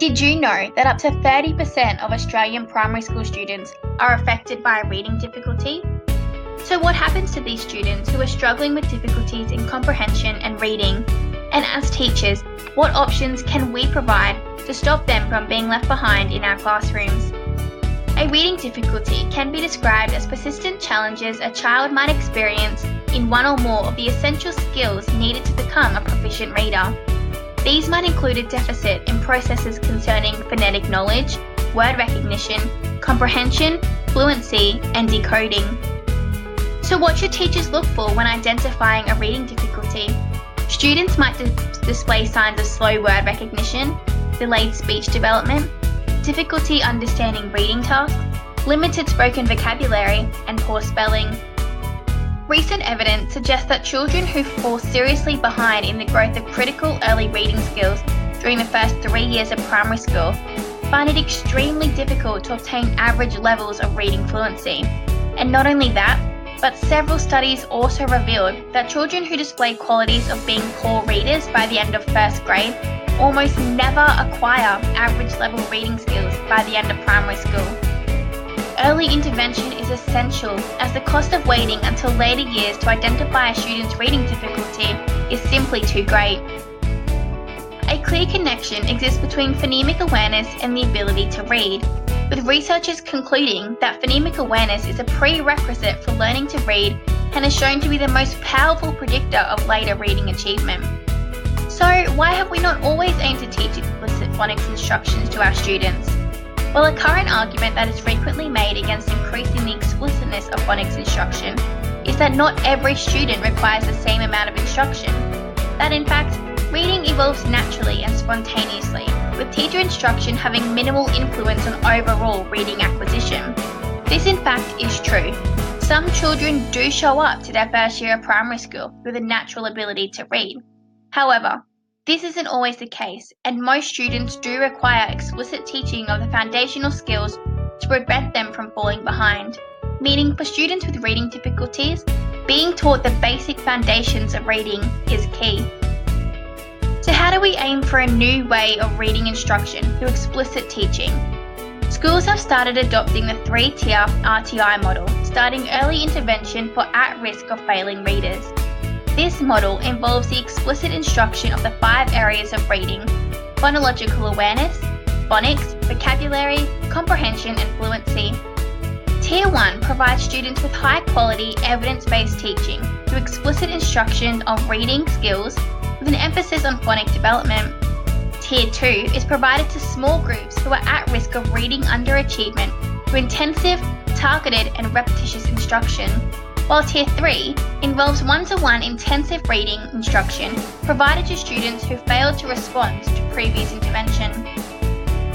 Did you know that up to 30% of Australian primary school students are affected by a reading difficulty? So what happens to these students who are struggling with difficulties in comprehension and reading? And as teachers, what options can we provide to stop them from being left behind in our classrooms? A reading difficulty can be described as persistent challenges a child might experience in one or more of the essential skills needed to become a proficient reader. These might include a deficit in processes concerning phonetic knowledge, word recognition, comprehension, fluency, and decoding. So what should teachers look for when identifying a reading difficulty? Students might display signs of slow word recognition, delayed speech development, difficulty understanding reading tasks, limited spoken vocabulary, and poor spelling. Recent evidence suggests that children who fall seriously behind in the growth of critical early reading skills during the first 3 years of primary school find it extremely difficult to obtain average levels of reading fluency. And not only that, but several studies also revealed that children who display qualities of being poor readers by the end of first grade almost never acquire average level reading skills by the end of primary school. Early intervention is essential as the cost of waiting until later years to identify a student's reading difficulty is simply too great. A clear connection exists between phonemic awareness and the ability to read, with researchers concluding that phonemic awareness is a prerequisite for learning to read and is shown to be the most powerful predictor of later reading achievement. So why have we not always aimed to teach explicit phonics instructions to our students? Well, a current argument that is frequently made against increasing the explicitness of phonics instruction is that not every student requires the same amount of instruction. That in fact, reading evolves naturally and spontaneously, with teacher instruction having minimal influence on overall reading acquisition. This in fact is true. Some children do show up to their first year of primary school with a natural ability to read. However, this isn't always the case, and most students do require explicit teaching of the foundational skills to prevent them from falling behind. Meaning, for students with reading difficulties, being taught the basic foundations of reading is key. So how do we aim for a new way of reading instruction through explicit teaching? Schools have started adopting the 3-tier RTI model, starting early intervention for at-risk of failing readers. This model involves the explicit instruction of the 5 areas of reading: phonological awareness, phonics, vocabulary, comprehension, and fluency. Tier 1 provides students with high-quality, evidence-based teaching through explicit instruction of reading skills with an emphasis on phonic development. Tier 2 is provided to small groups who are at risk of reading underachievement through intensive, targeted, and repetitious instruction. While Tier 3 involves one-to-one intensive reading instruction provided to students who failed to respond to previous intervention.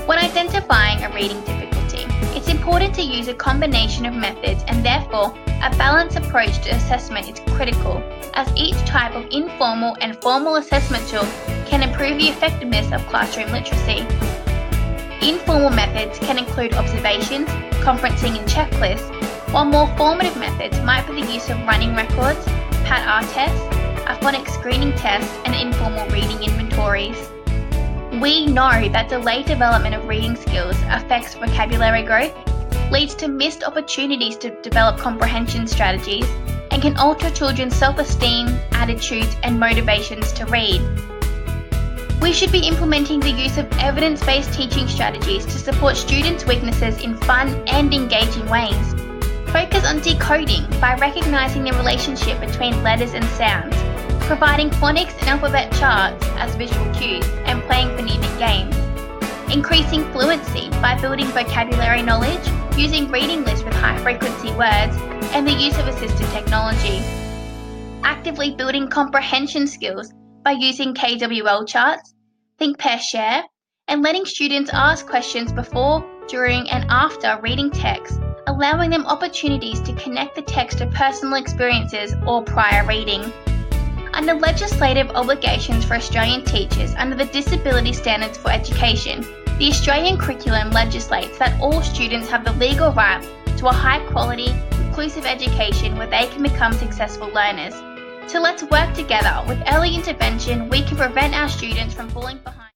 When identifying a reading difficulty, it's important to use a combination of methods, and therefore a balanced approach to assessment is critical, as each type of informal and formal assessment tool can improve the effectiveness of classroom literacy. Informal methods can include observations, conferencing, and checklists, while more formative methods might be the use of running records, PAT-R tests, a phonics screening test, and informal reading inventories. We know that delayed development of reading skills affects vocabulary growth, leads to missed opportunities to develop comprehension strategies, and can alter children's self-esteem, attitudes, and motivations to read. We should be implementing the use of evidence-based teaching strategies to support students' weaknesses in fun and engaging ways. Focus on decoding by recognizing the relationship between letters and sounds, providing phonics and alphabet charts as visual cues, and playing phonemic games. Increasing fluency by building vocabulary knowledge, using reading lists with high-frequency words, and the use of assistive technology. Actively building comprehension skills by using KWL charts, think, pair, share, and letting students ask questions before, during, and after reading text, allowing them opportunities to connect the text to personal experiences or prior reading. Under legislative obligations for Australian teachers under the Disability Standards for Education, the Australian curriculum legislates that all students have the legal right to a high-quality, inclusive education where they can become successful learners. So let's work together. With early intervention, we can prevent our students from falling behind.